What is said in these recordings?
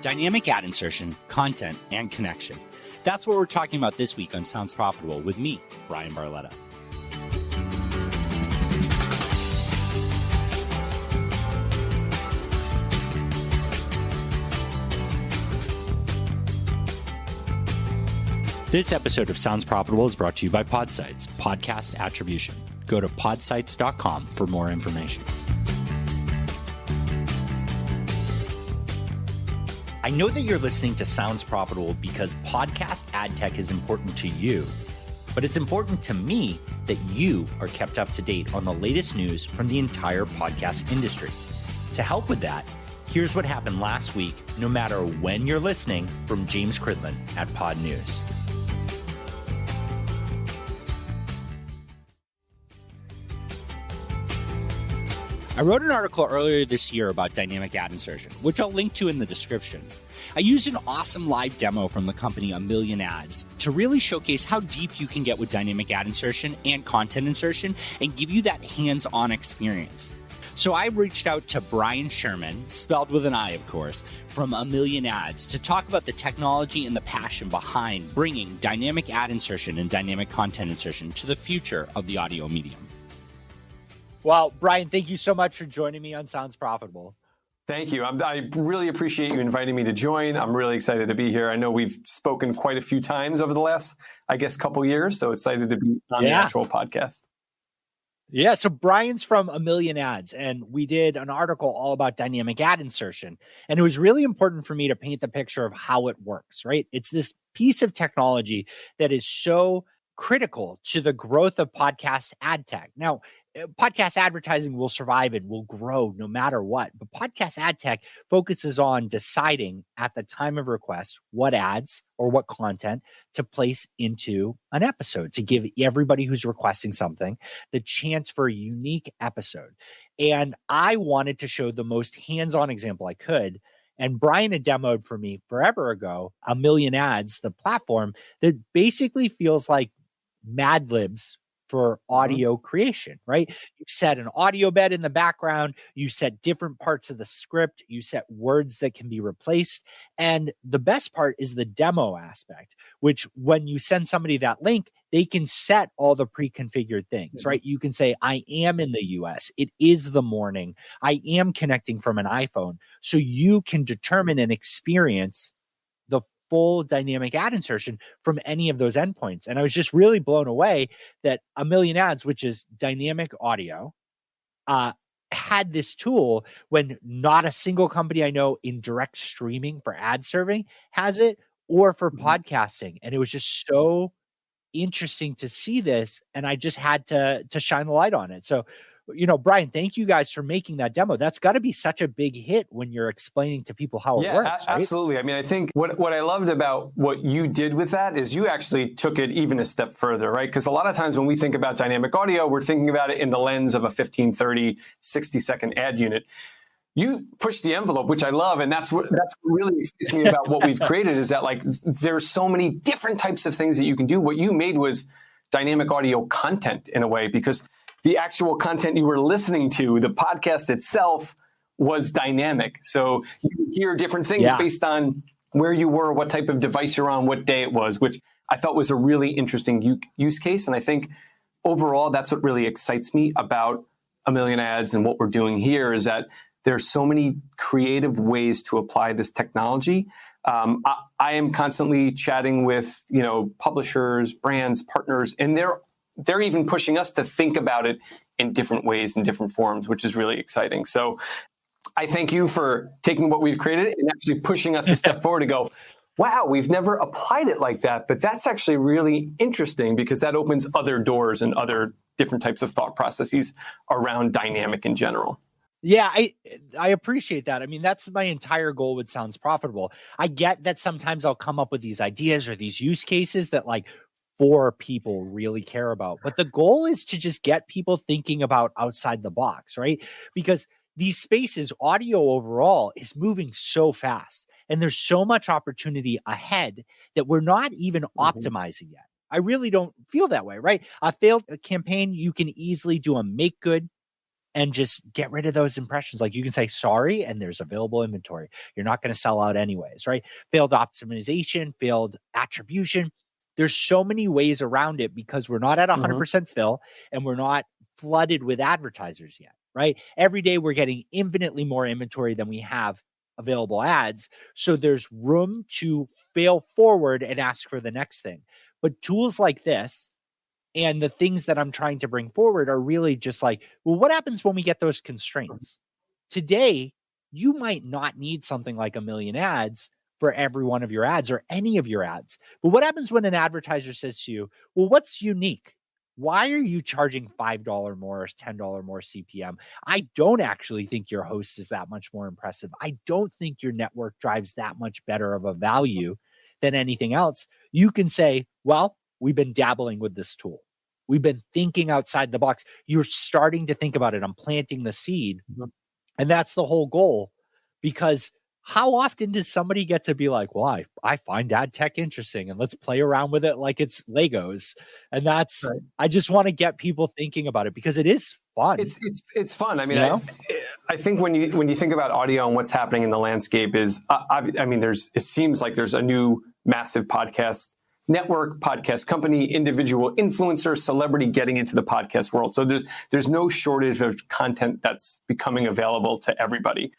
dynamic ad insertion, content, and connection. That's what we're talking about this week on Sounds Profitable with me, Bryan Barletta. This episode of Sounds Profitable is brought to you by Podsites, podcast attribution. Go to podsites.com for more information. I know that you're listening to Sounds Profitable because podcast ad tech is important to you, but it's important to me that you are kept up to date on the latest news from the entire podcast industry. To help with that, here's what happened last week, no matter when you're listening, from James Cridland at Podnews. I wrote an article earlier this year about dynamic ad insertion, which I'll link to in the description. I used an awesome live demo from the company A Million Ads to really showcase how deep you can get with dynamic ad insertion and content insertion and give you that hands-on experience. So I reached out to Bryan Sherman, spelled with an I, of course, from A Million Ads to talk about the technology and the passion behind bringing dynamic ad insertion and dynamic content insertion to the future of the audio medium. Well, Bryan, thank you so much for joining me on Sounds Profitable. Thank you. I really appreciate you inviting me to join. I'm really excited to be here. I know we've spoken quite a few times over the last, couple years, so excited to be on the actual podcast. Yeah, so Bryan's from A Million Ads, and we did an article all about dynamic ad insertion. And it was really important for me to paint the picture of how it works, right? It's this piece of technology that is so critical to the growth of podcast ad tech. Now, podcast advertising will survive and will grow no matter what. But podcast ad tech focuses on deciding at the time of request what ads or what content to place into an episode to give everybody who's requesting something the chance for a unique episode. And I wanted to show the most hands-on example I could. And Bryan had demoed for me forever ago A Million Ads, the platform that basically feels like Mad Libs for audio creation, right? You set an audio bed in the background, you set different parts of the script, you set words that can be replaced. And the best part is the demo aspect, which when you send somebody that link, they can set all the pre-configured things, right? You can say, I am in the US, it is the morning, I am connecting from an iPhone. So you can determine and experience the full dynamic ad insertion from any of those endpoints. And I was just really blown away that A Million Ads, which is dynamic audio, had this tool when not a single company I know in direct streaming for ad serving has it, or for podcasting. And it was just so interesting to see this. And I just had to shine the light on it. So, Bryan, thank you guys for making that demo. That's got to be such a big hit when you're explaining to people how it works. Right? Absolutely. I mean, I think what I loved about what you did with that is you actually took it even a step further, right? Because a lot of times when we think about dynamic audio, we're thinking about it in the lens of a 15, 30, 60-second ad unit. You pushed the envelope, which I love. And that's what really excites me about what we've created is that there's so many different types of things that you can do. What you made was dynamic audio content in a way, because the actual content you were listening to, the podcast itself, was dynamic. So you hear different things based on where you were, what type of device you're on, what day it was, which I thought was a really interesting use case. And I think overall, that's what really excites me about A Million Ads and what we're doing here is that there's so many creative ways to apply this technology. I am constantly chatting with, publishers, brands, partners, and they're even pushing us to think about it in different ways, in different forms, which is really exciting. So I thank you for taking what we've created and actually pushing us a step forward to go, wow, we've never applied it like that. But that's actually really interesting because that opens other doors and other different types of thought processes around dynamic in general. Yeah, I appreciate that. I mean, that's my entire goal with Sounds Profitable. I get that sometimes I'll come up with these ideas or these use cases that 4 people really care about. But the goal is to just get people thinking about outside the box, right? Because these spaces, audio overall, is moving so fast. And there's so much opportunity ahead that we're not even optimizing yet. I really don't feel that way, right? A failed campaign, you can easily do a make good and just get rid of those impressions. Like you can say sorry, and there's available inventory. You're not going to sell out anyways, right? Failed optimization, failed attribution. There's so many ways around it because we're not at 100% fill and we're not flooded with advertisers yet, right? Every day we're getting infinitely more inventory than we have available ads. So there's room to fail forward and ask for the next thing. But tools like this and the things that I'm trying to bring forward are really just like, well, what happens when we get those constraints? Today, you might not need something like 1 million ads for every one of your ads or any of your ads. But what happens when an advertiser says to you, well, what's unique? Why are you charging $5 more or $10 more CPM? I don't actually think your host is that much more impressive. I don't think your network drives that much better of a value than anything else. You can say, well, we've been dabbling with this tool. We've been thinking outside the box. You're starting to think about it. I'm planting the seed. And that's the whole goal. Because how often does somebody get to be like, well, I find ad tech interesting and let's play around with it like it's Legos. And that's, right. I just want to get people thinking about it because it is fun. It's fun. I mean, I think when you think about audio and what's happening in the landscape is, I mean, it seems like there's a new massive podcast network, podcast company, individual influencer, celebrity getting into the podcast world. So there's no shortage of content that's becoming available to everybody.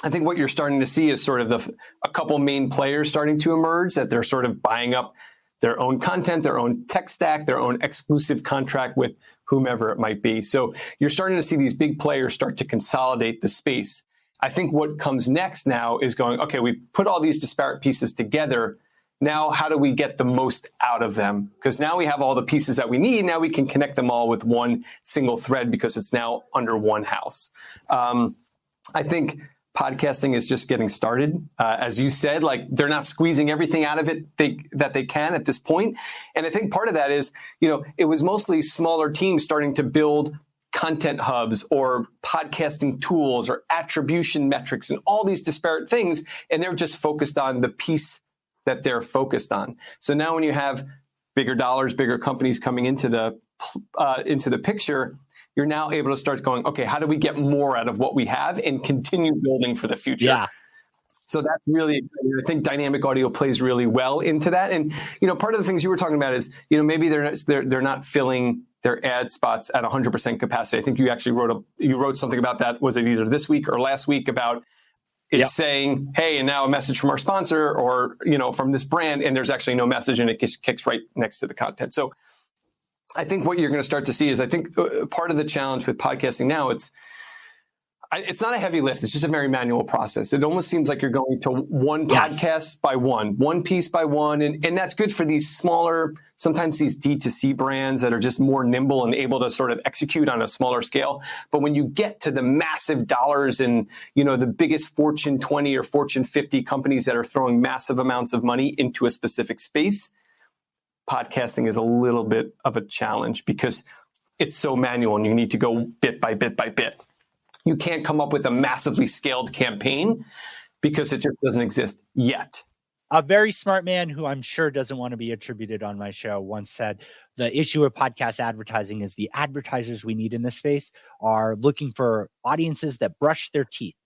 I think what you're starting to see is sort of a couple main players starting to emerge, that they're sort of buying up their own content, their own tech stack, their own exclusive contract with whomever it might be. So you're starting to see these big players start to consolidate the space. I think what comes next now is going, okay, we've put all these disparate pieces together. Now, how do we get the most out of them? Because now we have all the pieces that we need. Now we can connect them all with one single thread because it's now under one house. I think podcasting is just getting started. As you said, like they're not squeezing everything out of it that they can at this point. And I think part of that is, it was mostly smaller teams starting to build content hubs or podcasting tools or attribution metrics and all these disparate things. And they're just focused on the piece that they're focused on. So now when you have bigger dollars, bigger companies coming into the picture, you're now able to start going, okay, how do we get more out of what we have and continue building for the future? Yeah. So that's really exciting. I think dynamic audio plays really well into that. And, part of the things you were talking about is, maybe they're not filling their ad spots at 100% capacity. I think you actually wrote something about that. Was it either this week or last week about it's saying, hey, and now a message from our sponsor or, from this brand, and there's actually no message and it just kicks right next to the content. So I think what you're going to start to see is, I think part of the challenge with podcasting now, it's not a heavy lift. It's just a very manual process. It almost seems like you're going to one podcast by one piece by one. And that's good for these smaller, sometimes these D2C brands that are just more nimble and able to sort of execute on a smaller scale. But when you get to the massive dollars and, the biggest Fortune 20 or Fortune 50 companies that are throwing massive amounts of money into a specific space, podcasting is a little bit of a challenge because it's so manual and you need to go bit by bit by bit. You can't come up with a massively scaled campaign because it just doesn't exist yet. A very smart man who I'm sure doesn't want to be attributed on my show once said, the issue with podcast advertising is the advertisers we need in this space are looking for audiences that brush their teeth.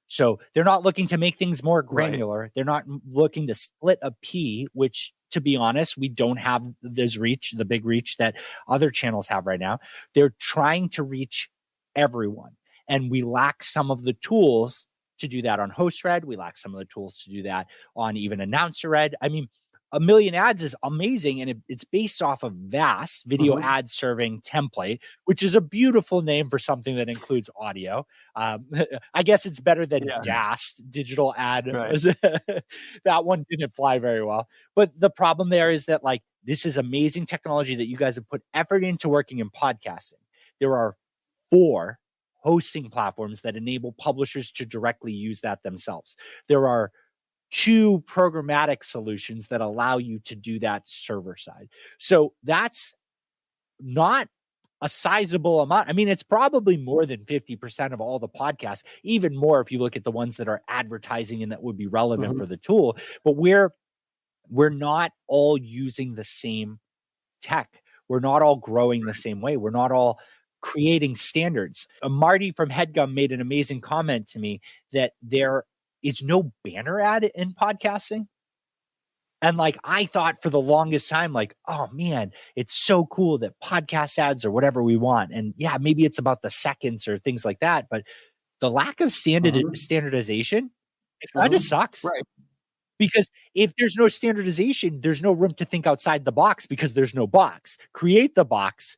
So they're not looking to make things more granular. Right. They're not looking to split a P, which, to be honest, we don't have this reach, the big reach that other channels have right now. They're trying to reach everyone. And we lack some of the tools to do that on HostRed. We lack some of the tools to do that on even AnnouncerRed. I mean, 1 million ads is amazing, and it's based off of VAST, Video Ad Serving Template, which is a beautiful name for something that includes audio. I guess it's better than DAST, Digital Ad. Right. That one didn't fly very well. But the problem there is that, this is amazing technology that you guys have put effort into working in podcasting. There are 4 hosting platforms that enable publishers to directly use that themselves. There are 2 programmatic solutions that allow you to do that server side. So that's not a sizable amount. I mean, it's probably more than 50% of all the podcasts, even more if you look at the ones that are advertising and that would be relevant for the tool. But we're not all using the same tech. We're not all growing the same way. We're not all creating standards. Marty from HeadGum made an amazing comment to me that there is no banner ad in podcasting. And like, I thought for the longest time, like, oh man, it's so cool that podcast ads are whatever we want. And yeah, maybe it's about the seconds or things like that. But the lack of standardization, it kind of sucks. Right. Because if there's no standardization, there's no room to think outside the box because there's no box. Create the box,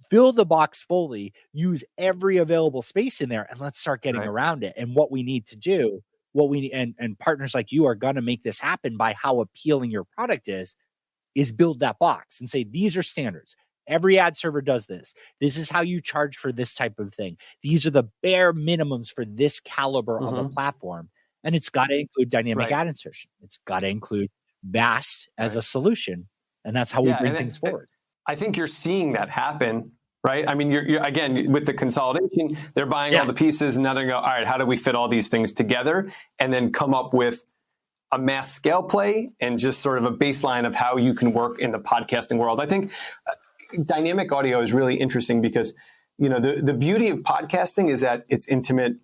fill the box fully, use every available space in there, and let's start getting around it. And what we need to do, and partners like you are going to make this happen by how appealing your product is build that box and say, these are standards. Every ad server does this. This is how you charge for this type of thing. These are the bare minimums for this caliber of a platform. And it's got to include dynamic ad insertion. It's got to include VAST as a solution. And that's how we bring things forward. I think you're seeing that happen, right? I mean, you're again, with the consolidation, they're buying all the pieces and now they go, all right, how do we fit all these things together and then come up with a mass scale play and just sort of a baseline of how you can work in the podcasting world. I think dynamic audio is really interesting because, you know, the beauty of podcasting is that it's intimate,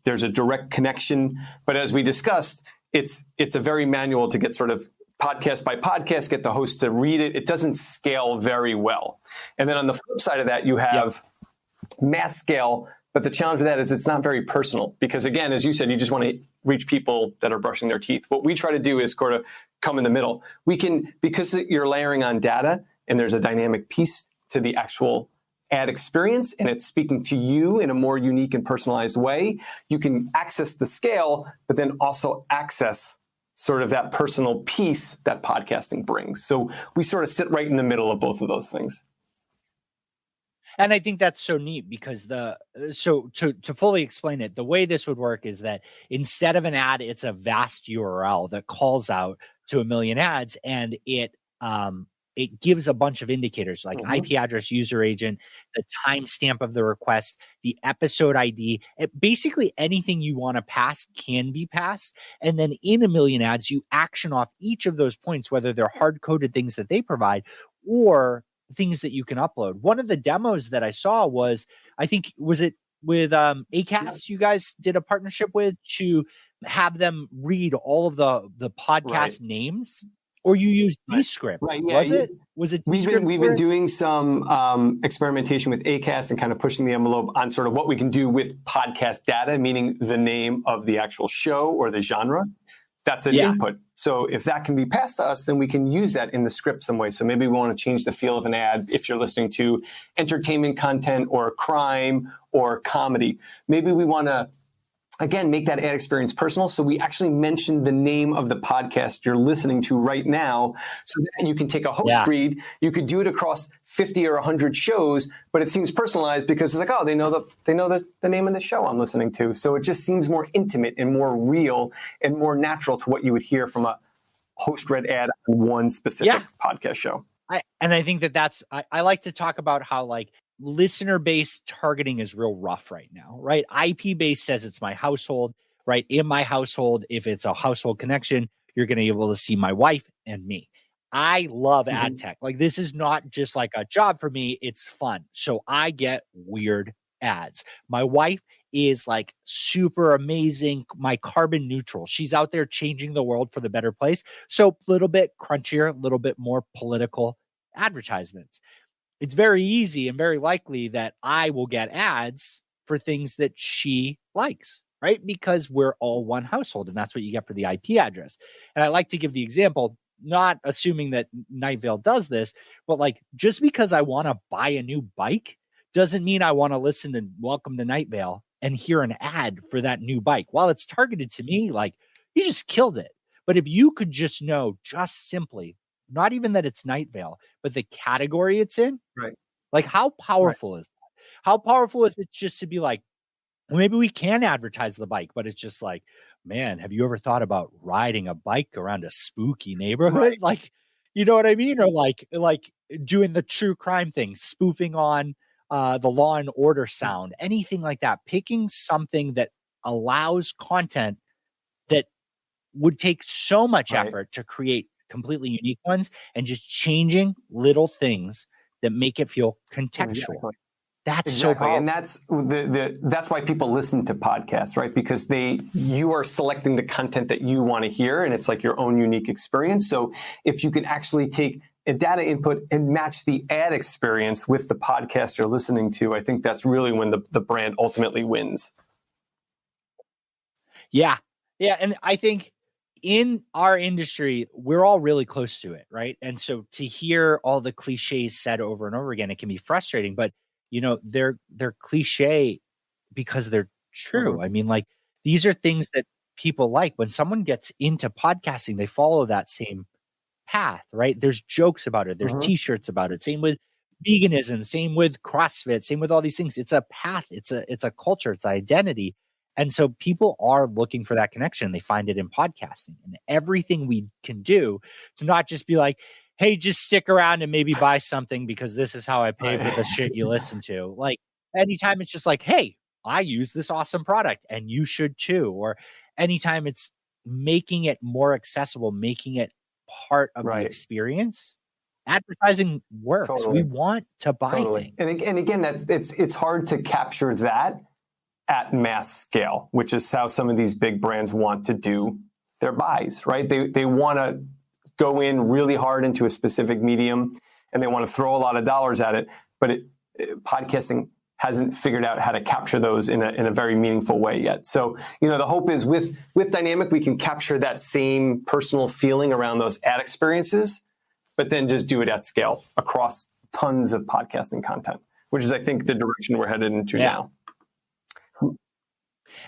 there's a direct connection, but as we discussed, it's a very manual to get sort of podcast by podcast, get the host to read it. It doesn't scale very well. And then on the flip side of that, you have mass scale, but the challenge with that is it's not very personal because again, as you said, you just want to reach people that are brushing their teeth. What we try to do is sort of come in the middle. We can, because you're layering on data and there's a dynamic piece to the actual ad experience and it's speaking to you in a more unique and personalized way, you can access the scale, but then also access sort of that personal piece that podcasting brings. So we sort of sit right in the middle of both of those things. And I think that's so neat because to fully explain it, the way this would work is that instead of an ad, it's a vast URL that calls out to a million ads and it gives a bunch of indicators like IP address, user agent, the timestamp of the request, the episode ID. Basically anything you want to pass can be passed. And then in a million ads, you action off each of those points, whether they're hard-coded things that they provide or things that you can upload. One of the demos that I saw was, I think, was it with Acast you guys did a partnership with to have them read all of the podcast names? Or you use Descript, Was it Descript? We've been doing some experimentation with Acast and kind of pushing the envelope on sort of what we can do with podcast data, meaning the name of the actual show or the genre. That's an input. So if that can be passed to us, then we can use that in the script some way. So maybe we want to change the feel of an ad if you're listening to entertainment content or crime or comedy. Maybe we want to, again, make that ad experience personal. So we actually mention the name of the podcast you're listening to right now. So that you can take a host read. You could do it across 50 or 100 shows, but it seems personalized because it's like, oh, they know the name of the show I'm listening to. So it just seems more intimate and more real and more natural to what you would hear from a host read ad on one specific podcast show. I think that's I like to talk about how like listener-based targeting is real rough right now, right? IP-based says it's my household, right? In my household, if it's a household connection, you're going to be able to see my wife and me. I love ad tech. Like this is not just like a job for me. It's fun. So I get weird ads. My wife is like super amazing, my carbon neutral. She's out there changing the world for the better place. So a little bit crunchier, a little bit more political advertisements. It's very easy and very likely that I will get ads for things that she likes, right? Because we're all one household and that's what you get for the IP address. And I like to give the example, not assuming that Night Vale does this, but like just because I want to buy a new bike doesn't mean I want to listen to Welcome to Night Vale and hear an ad for that new bike. While it's targeted to me, like you just killed it. But if you could just know just simply, not even that it's Night Vale, but the category it's in. Right. Like how powerful is that? How powerful is it just to be like, well, maybe we can advertise the bike, but it's just like, man, have you ever thought about riding a bike around a spooky neighborhood? Right. Like, you know what I mean? Or like doing the true crime thing, spoofing on the Law and Order sound, anything like that, picking something that allows content that would take so much effort to create completely unique ones and just changing little things that make it feel contextual. Exactly. That's so powerful. And that's why people listen to podcasts, right? Because you are selecting the content that you want to hear, and it's like your own unique experience. So if you can actually take a data input and match the ad experience with the podcast you're listening to, I think that's really when the brand ultimately wins. Yeah. Yeah. And I think in our industry, we're all really close to it, right? And so to hear all the cliches said over and over again, it can be frustrating, but they're cliche because they're true. Mm-hmm. I mean, like, these are things that people like. When someone gets into podcasting, they follow that same path, right? There's jokes about it. There's t-shirts about it. Same with veganism, same with CrossFit, same with all these things. It's a path. It's a culture. It's identity. And so people are looking for that connection. They find it in podcasting, and everything we can do to not just be like, hey, just stick around and maybe buy something because this is how I pay for the shit you listen to. Like, anytime it's just like, hey, I use this awesome product and you should too. Or anytime it's making it more accessible, making it part of the experience. Advertising works. Totally. We want to buy things. And again, it's hard to capture that at mass scale, which is how some of these big brands want to do their buys, right? They want to go in really hard into a specific medium, and they want to throw a lot of dollars at it. But podcasting hasn't figured out how to capture those in a very meaningful way yet. So, the hope is with Dynamic, we can capture that same personal feeling around those ad experiences, but then just do it at scale across tons of podcasting content, which is, I think, the direction we're headed into now.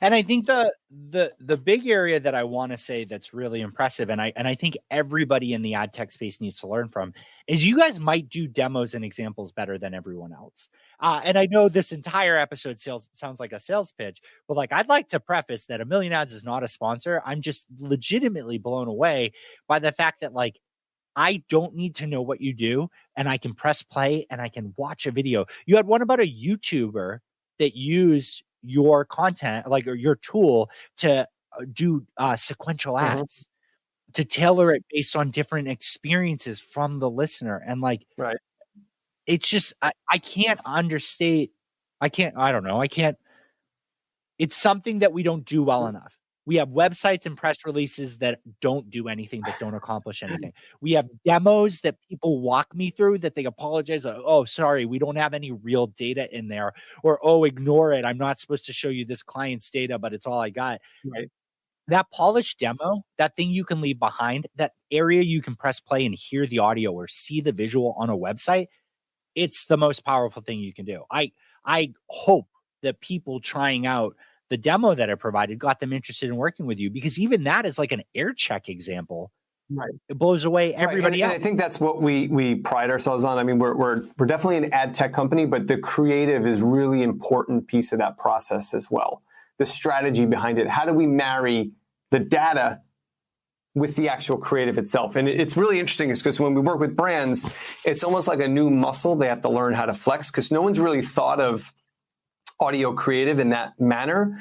And I think the big area that I want to say that's really impressive, and I think everybody in the ad tech space needs to learn from, is you guys might do demos and examples better than everyone else. And I know this entire episode sounds like a sales pitch, but like, I'd like to preface that A Million Ads is not a sponsor. I'm just legitimately blown away by the fact that, like, I don't need to know what you do, and I can press play and I can watch a video. You had one about a YouTuber that used your content, like, or your tool, to do sequential ads, to tailor it based on different experiences from the listener. And like, it's just, I can't understate. It's something that we don't do well enough. We have websites and press releases that don't do anything, that don't accomplish anything. We have demos that people walk me through that they apologize. Oh, sorry, we don't have any real data in there. Or, oh, ignore it. I'm not supposed to show you this client's data, but it's all I got. Right. That polished demo, that thing you can leave behind, that area you can press play and hear the audio or see the visual on a website, it's the most powerful thing you can do. I hope that people trying out the demo that I provided got them interested in working with you, because even that is like an air check example. Right. It blows away everybody else. And I think that's what we pride ourselves on. I mean, we're definitely an ad tech company, but the creative is really important piece of that process as well. The strategy behind it. How do we marry the data with the actual creative itself? And it's really interesting because when we work with brands, it's almost like a new muscle they have to learn how to flex, because no one's really thought of audio creative in that manner.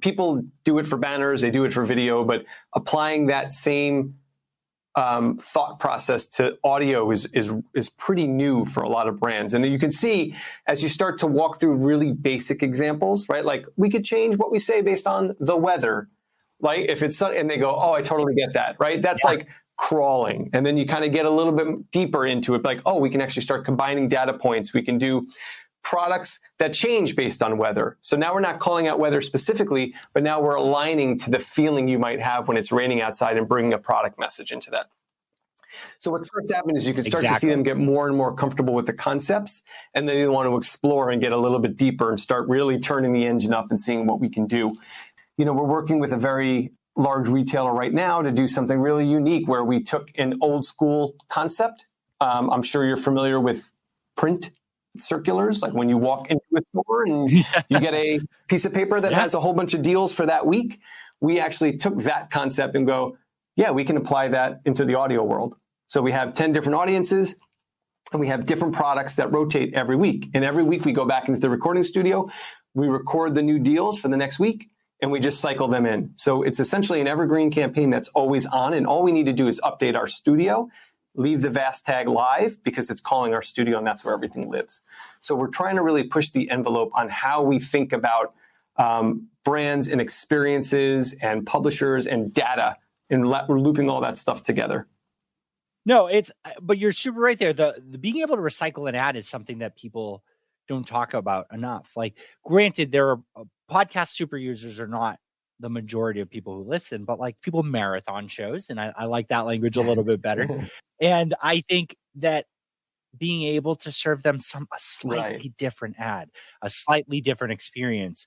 People do it for banners, they do it for video, but applying that same thought process to audio is pretty new for a lot of brands. And you can see as you start to walk through really basic examples, right? Like, we could change what we say based on the weather. Like, if it's, and they go, oh, I totally get that, right? That's like crawling. And then you kind of get a little bit deeper into it, like, oh, we can actually start combining data points. We can do products that change based on weather. So now we're not calling out weather specifically, but now we're aligning to the feeling you might have when it's raining outside and bringing a product message into that. So what starts to happen is you can start to see them get more and more comfortable with the concepts, and then they want to explore and get a little bit deeper and start really turning the engine up and seeing what we can do. We're working with a very large retailer right now to do something really unique where we took an old school concept. I'm sure you're familiar with print circulars, like when you walk into a store and you get a piece of paper that has a whole bunch of deals for that week. We actually took that concept and go, we can apply that into the audio world. So we have 10 different audiences, and we have different products that rotate every week. And every week we go back into the recording studio, we record the new deals for the next week, and we just cycle them in. So it's essentially an evergreen campaign that's always on, and all we need to do is update our studio leave the VAST tag live because it's calling our studio and that's where everything lives. So we're trying to really push the envelope on how we think about brands and experiences and publishers and data, and we're looping all that stuff together. No, but you're super right there. The being able to recycle an ad is something that people don't talk about enough. Like, granted, there are podcast super users are not the majority of people who listen, but like people marathon shows, and I like that language a little bit better. And I think that being able to serve them a slightly different ad, a slightly different experience,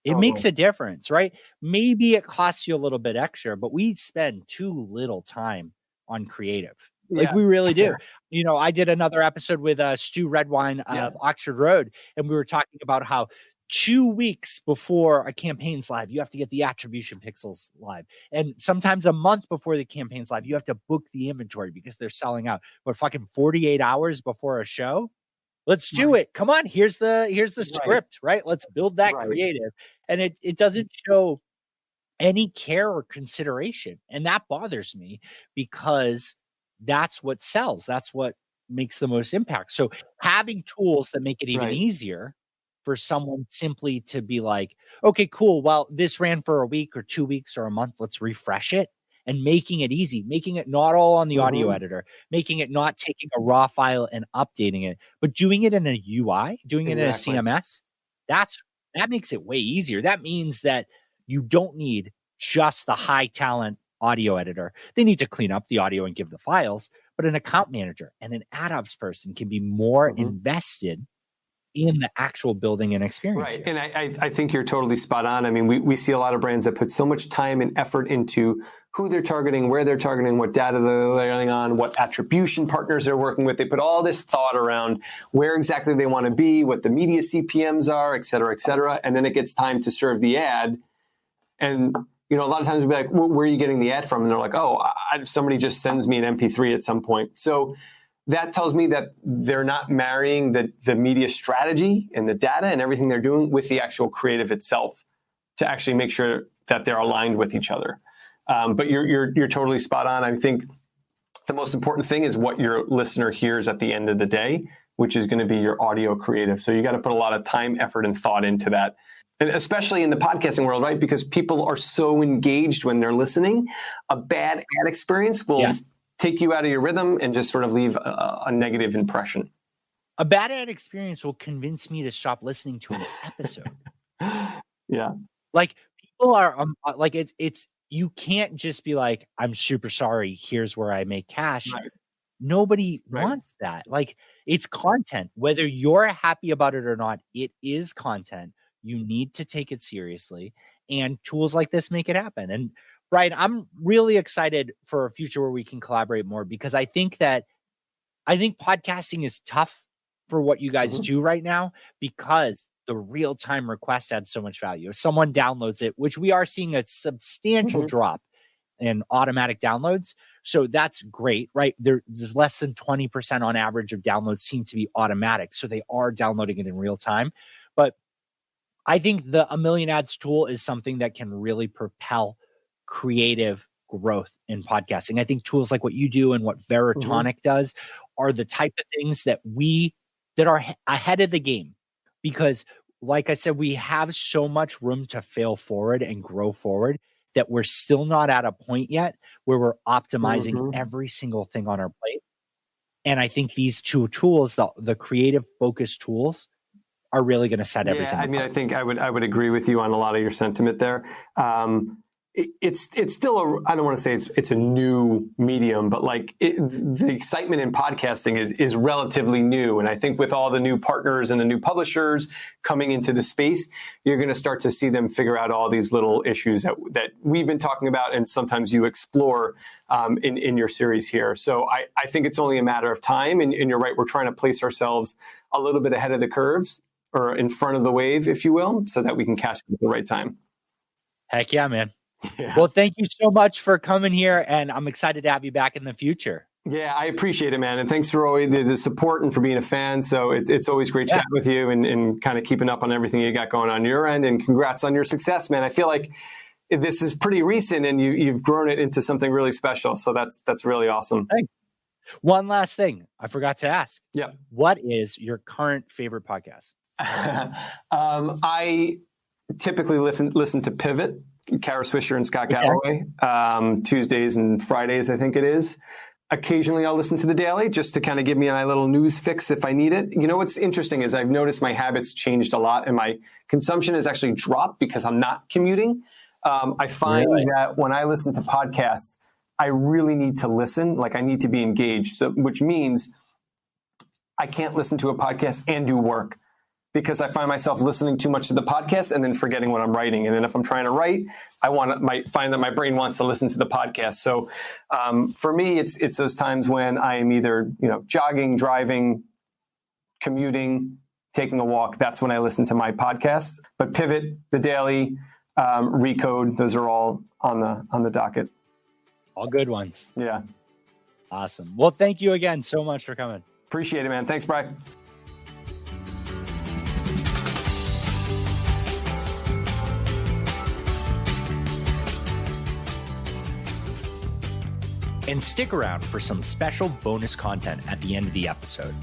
it makes a difference, right? Maybe it costs you a little bit extra, but we spend too little time on creative. Like we really do. You know, I did another episode with Stu Redwine of Oxford Road, and we were talking about how 2 weeks before a campaign's live, you have to get the attribution pixels live. And sometimes a month before the campaign's live, you have to book the inventory because they're selling out. But fucking 48 hours before a show, let's do it. Come on, here's the script, right? Let's build that creative. And it doesn't show any care or consideration. And that bothers me because that's what sells. That's what makes the most impact. So having tools that make it even easier for someone simply to be like, okay, cool. Well, this ran for a week or 2 weeks or a month. Let's refresh it, and making it easy, making it not all on the audio editor, making it not taking a raw file and updating it, but doing it in a UI, doing it in a CMS. That makes it way easier. That means that you don't need just the high talent audio editor. They need to clean up the audio and give the files, but an account manager and an ad ops person can be more invested in the actual building and experience. Right. And I think you're totally spot on. I mean, we see a lot of brands that put so much time and effort into who they're targeting, where they're targeting, what data they're layering on, what attribution partners they're working with. They put all this thought around where exactly they want to be, what the media CPMs are, et cetera, et cetera. And then it gets time to serve the ad. And, you know, a lot of times we'll be like, well, where are you getting the ad from? And they're like, somebody just sends me an MP3 at some point. So that tells me that they're not marrying the media strategy and the data and everything they're doing with the actual creative itself to actually make sure that they're aligned with each other. But you're totally spot on. I think the most important thing is what your listener hears at the end of the day, which is going to be your audio creative. So you got to put a lot of time, effort, and thought into that. And especially in the podcasting world, right? Because people are so engaged when they're listening. A bad ad experience will take you out of your rhythm and just sort of leave a negative impression. A bad ad experience will convince me to stop listening to an episode. Like, people are like, it's you can't just be like, I'm super sorry, here's where I make cash. Nobody wants that. Like, it's content. Whether you're happy about it or not, it is content. You need to take it seriously, and tools like this make it happen. And Bryan, I'm really excited for a future where we can collaborate more, because I think podcasting is tough for what you guys do right now, because the real-time request adds so much value. If someone downloads it, which we are seeing a substantial drop in automatic downloads, so that's great, right? There's less than 20% on average of downloads seem to be automatic, so they are downloading it in real time. But I think the A Million Ads tool is something that can really propel creative growth in podcasting. I think tools like what you do and what Veritonic does are the type of things that are ahead of the game, because like I said, we have so much room to fail forward and grow forward that we're still not at a point yet where we're optimizing every single thing on our plate. And I think these two tools, the creative focused tools, are really going to set everything apart. I mean, I think I would agree with you on a lot of your sentiment there. It's still I don't want to say it's a new medium, but like the excitement in podcasting is relatively new. And I think with all the new partners and the new publishers coming into the space, you're going to start to see them figure out all these little issues that we've been talking about, and sometimes you explore in your series here. So I think it's only a matter of time. And you're right, we're trying to place ourselves a little bit ahead of the curves, or in front of the wave, if you will, so that we can catch it at the right time. Heck yeah, man. Yeah. Well, thank you so much for coming here, and I'm excited to have you back in the future. Yeah, I appreciate it, man. And thanks for always the support and for being a fan. So it's always great chatting with you and kind of keeping up on everything you got going on your end. And congrats on your success, man. I feel like this is pretty recent, and you've grown it into something really special. So that's really awesome. One last thing I forgot to ask. Yeah. What is your current favorite podcast? I typically listen to Pivot, Kara Swisher and Scott Galloway, Tuesdays and Fridays, I think it is. Occasionally I'll listen to The Daily just to kind of give me my little news fix if I need it. You know, what's interesting is I've noticed my habits changed a lot and my consumption has actually dropped because I'm not commuting. I find that when I listen to podcasts, I really need to listen, like I need to be engaged, which means I can't listen to a podcast and do work because I find myself listening too much to the podcast and then forgetting what I'm writing. And then if I'm trying to write, might find that my brain wants to listen to the podcast. So for me, it's those times when I am either, jogging, driving, commuting, taking a walk. That's when I listen to my podcasts. But Pivot, The Daily, Recode, those are all on the docket. All good ones. Yeah. Awesome. Well, thank you again so much for coming. Appreciate it, man. Thanks, Bryan. And stick around for some special bonus content at the end of the episode.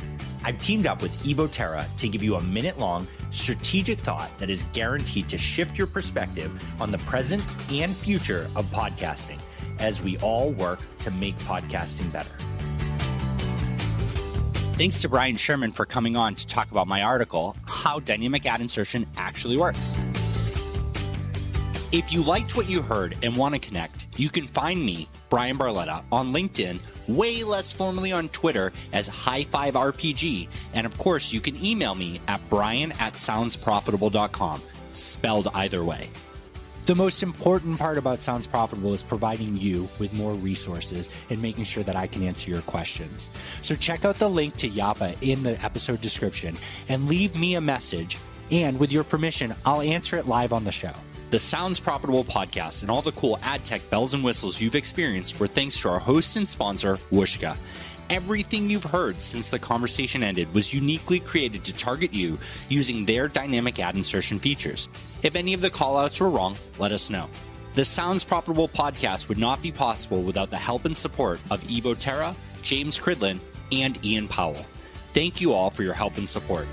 I've teamed up with Terra to give you a minute-long strategic thought that is guaranteed to shift your perspective on the present and future of podcasting as we all work to make podcasting better. Thanks to Bryan Sherman for coming on to talk about my article, How Dynamic Ad Insertion Actually Works. If you liked what you heard and want to connect, you can find me, Bryan Barletta, on LinkedIn, way less formally on Twitter as High5RPG. And of course, you can email me at brian@soundsprofitable.com, spelled either way. The most important part about Sounds Profitable is providing you with more resources and making sure that I can answer your questions. So check out the link to Yappa in the episode description and leave me a message. And with your permission, I'll answer it live on the show. The Sounds Profitable podcast and all the cool ad tech bells and whistles you've experienced were thanks to our host and sponsor, Whooshkaa. Everything you've heard since the conversation ended was uniquely created to target you using their dynamic ad insertion features. If any of the callouts were wrong, let us know. The Sounds Profitable podcast would not be possible without the help and support of Terra, James Cridland, and Ian Powell. Thank you all for your help and support.